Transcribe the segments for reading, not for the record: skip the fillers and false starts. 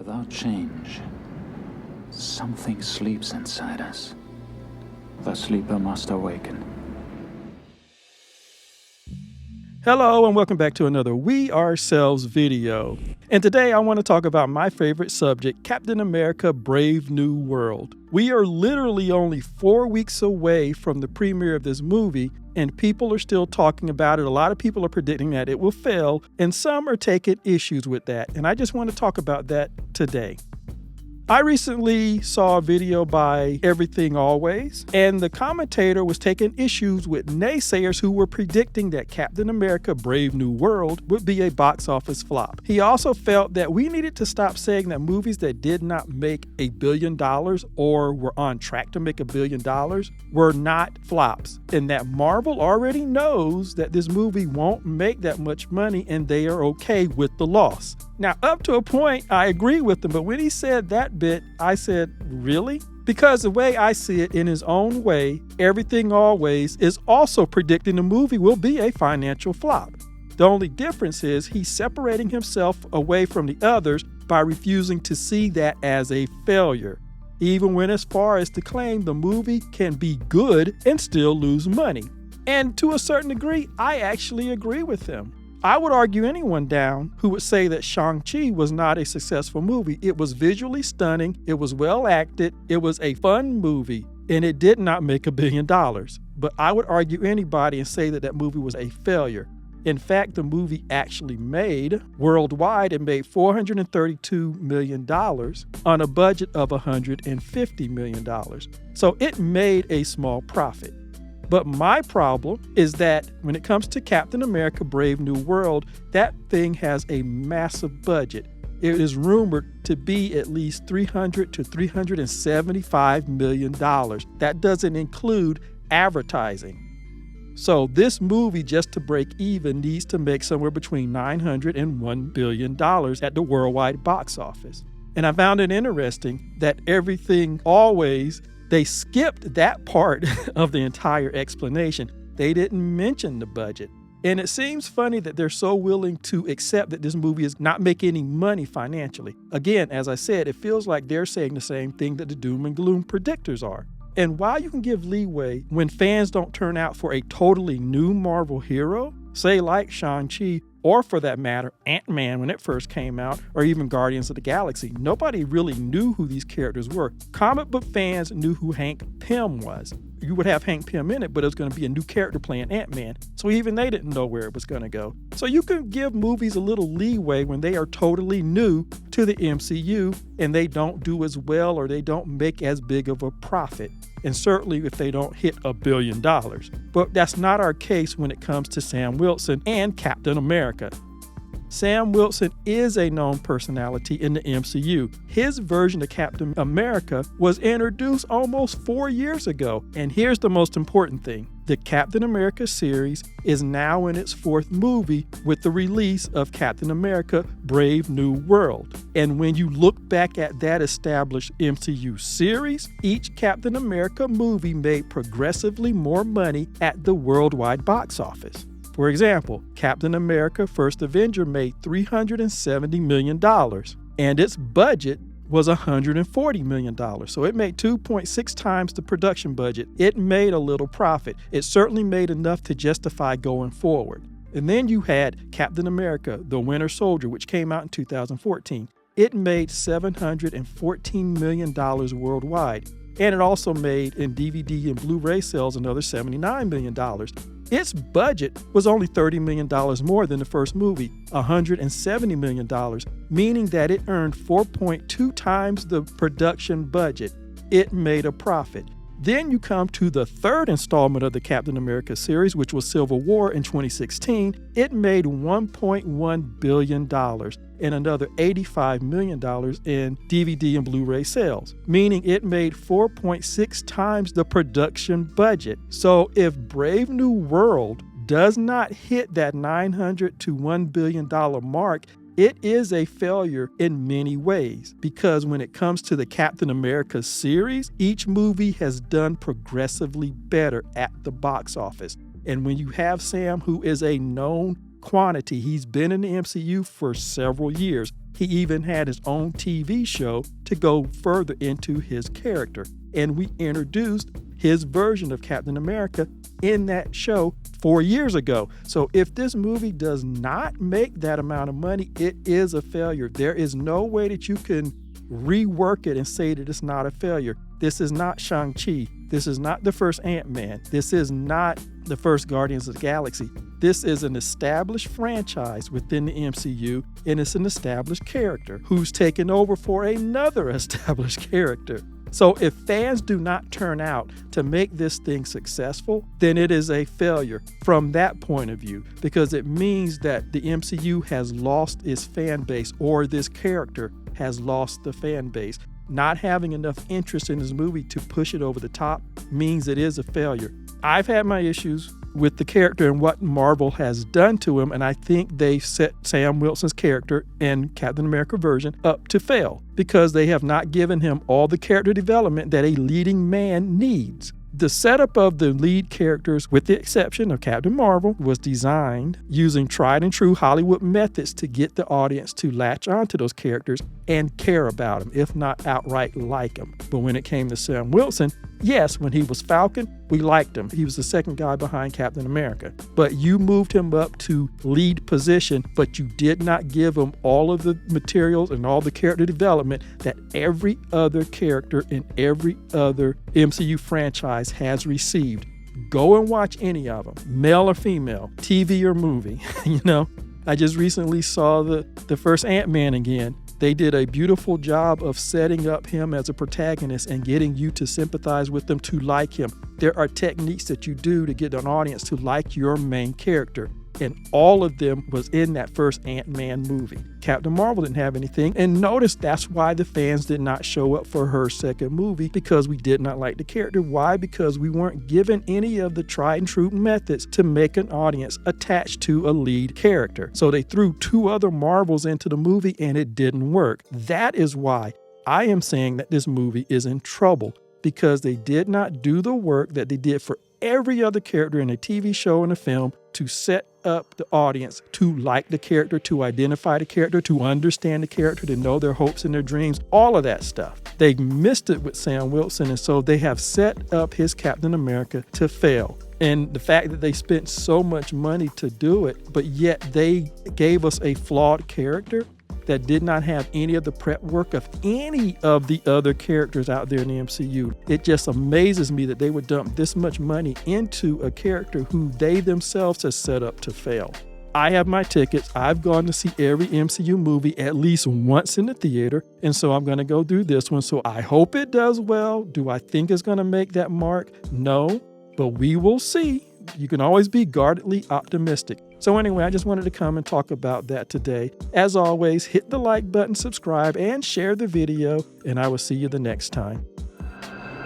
Without change, something sleeps inside us. The sleeper must awaken. Hello and welcome back to another We Ourselves video. And today I want to talk about my favorite subject, Captain America: Brave New World. We are literally only 4 weeks away from the premiere of this movie, and people are still talking about it. A lot of people are predicting that it will fail, and some are taking issues with that. And I just want to talk about that today. I recently saw a video by Everything Always, and the commentator was taking issues with naysayers who were predicting that Captain America: Brave New World would be a box office flop. He also felt that we needed to stop saying that movies that did not make $1 billion or were on track to make $1 billion were not flops, and that Marvel already knows that this movie won't make that much money and they are okay with the loss. Now, up to a point, I agree with him, but when he said that bit, I said, really? Because the way I see it, in his own way, Everything Always is also predicting the movie will be a financial flop. The only difference is he's separating himself away from the others by refusing to see that as a failure. He even went as far as to claim the movie can be good and still lose money. And to a certain degree, I actually agree with him. I would argue anyone down who would say that Shang-Chi was not a successful movie. It was visually stunning, it was well acted, it was a fun movie, and it did not make $1 billion. But I would argue anybody and say that that movie was a failure. In fact, the movie actually made, worldwide, it made $432 million on a budget of $150 million. So it made a small profit. But my problem is that when it comes to Captain America: Brave New World, that thing has a massive budget. It is rumored to be at least $300 to $375 million. That doesn't include advertising. So this movie, just to break even, needs to make somewhere between $900 and $1 billion at the worldwide box office. And I found it interesting that Everything Always, they skipped that part of the entire explanation. They didn't mention the budget. And it seems funny that they're so willing to accept that this movie is not making any money financially. Again, as I said, it feels like they're saying the same thing that the doom and gloom predictors are. And while you can give leeway when fans don't turn out for a totally new Marvel hero, say like Shang-Chi, or for that matter, Ant-Man when it first came out, or even Guardians of the Galaxy, nobody really knew who these characters were. Comic book fans knew who Hank Pym was. You would have Hank Pym in it, but it was going to be a new character playing Ant-Man. So even they didn't know where it was going to go. So you can give movies a little leeway when they are totally new to the MCU and they don't do as well or they don't make as big of a profit. And certainly if they don't hit $1 billion. But that's not our case when it comes to Sam Wilson and Captain America. Sam Wilson is a known personality in the MCU. His version of Captain America was introduced almost 4 years ago. And here's the most important thing. The Captain America series is now in its 4th movie with the release of Captain America: Brave New World. And when you look back at that established MCU series, each Captain America movie made progressively more money at the worldwide box office. For example, Captain America: First Avenger made $370 million, and its budget was $140 million. So it made 2.6 times the production budget. It made a little profit. It certainly made enough to justify going forward. And then you had Captain America: The Winter Soldier, which came out in 2014. It made $714 million worldwide. And it also made in DVD and Blu-ray sales another $79 million. Its budget was only $30 million more than the first movie, $170 million, meaning that it earned 4.2 times the production budget. It made a profit. Then you come to the 3rd installment of the Captain America series, which was Civil War in 2016. It made $1.1 billion and another $85 million in DVD and Blu-ray sales, meaning it made 4.6 times the production budget. So if Brave New World does not hit that $900 to $1 billion mark, it is a failure in many ways, because when it comes to the Captain America series, each movie has done progressively better at the box office. And when you have Sam, who is a known quantity. He's been in the MCU for several years. He even had his own TV show to go further into his character. And we introduced his version of Captain America in that show 4 years ago. So if this movie does not make that amount of money, it is a failure. There is no way that you can rework it and say that it's not a failure. This is not Shang-Chi. This is not the first Ant-Man. This is not the first Guardians of the Galaxy. This is an established franchise within the MCU, and it's an established character who's taken over for another established character. So if fans do not turn out to make this thing successful, then it is a failure from that point of view, because it means that the MCU has lost its fan base, or this character has lost the fan base. Not having enough interest in this movie to push it over the top means it is a failure. I've had my issues with the character and what Marvel has done to him, and I think they set Sam Wilson's character in Captain America version up to fail because they have not given him all the character development that a leading man needs. The setup of the lead characters, with the exception of Captain Marvel, was designed using tried and true Hollywood methods to get the audience to latch onto those characters and care about them, if not outright like them. But when it came to Sam Wilson, yes, when he was Falcon, we liked him. He was the second guy behind Captain America. But you moved him up to lead position, but you did not give him all of the materials and all the character development that every other character in every other MCU franchise has received. Go and watch any of them, male or female, TV or movie. I just recently saw the first Ant-Man again. They did a beautiful job of setting up him as a protagonist and getting you to sympathize with him, to like him. There are techniques that you do to get an audience to like your main character. And all of them was in that first Ant-Man movie. Captain Marvel didn't have anything. And notice that's why the fans did not show up for her second movie, because we did not like the character. Why? Because we weren't given any of the tried and true methods to make an audience attached to a lead character. So they threw 2 other Marvels into the movie and it didn't work. That is why I am saying that this movie is in trouble, because they did not do the work that they did for every other character in a TV show and a film to set up the audience to like the character, to identify the character, to understand the character, to know their hopes and their dreams, all of that stuff. They missed it with Sam Wilson, and so they have set up his Captain America to fail. And the fact that they spent so much money to do it, but yet they gave us a flawed character that did not have any of the prep work of any of the other characters out there in the MCU. It just amazes me that they would dump this much money into a character who they themselves have set up to fail. I have my tickets. I've gone to see every MCU movie at least once in the theater, and so I'm going to go do this one. So I hope it does well. Do I think it's going to make that mark? No, but we will see. You can always be guardedly optimistic. So anyway, I just wanted to come and talk about that today. As always, hit the like button, subscribe, and share the video, and I will see you the next time.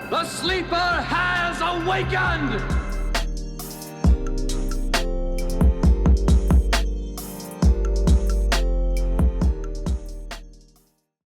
The sleeper has awakened!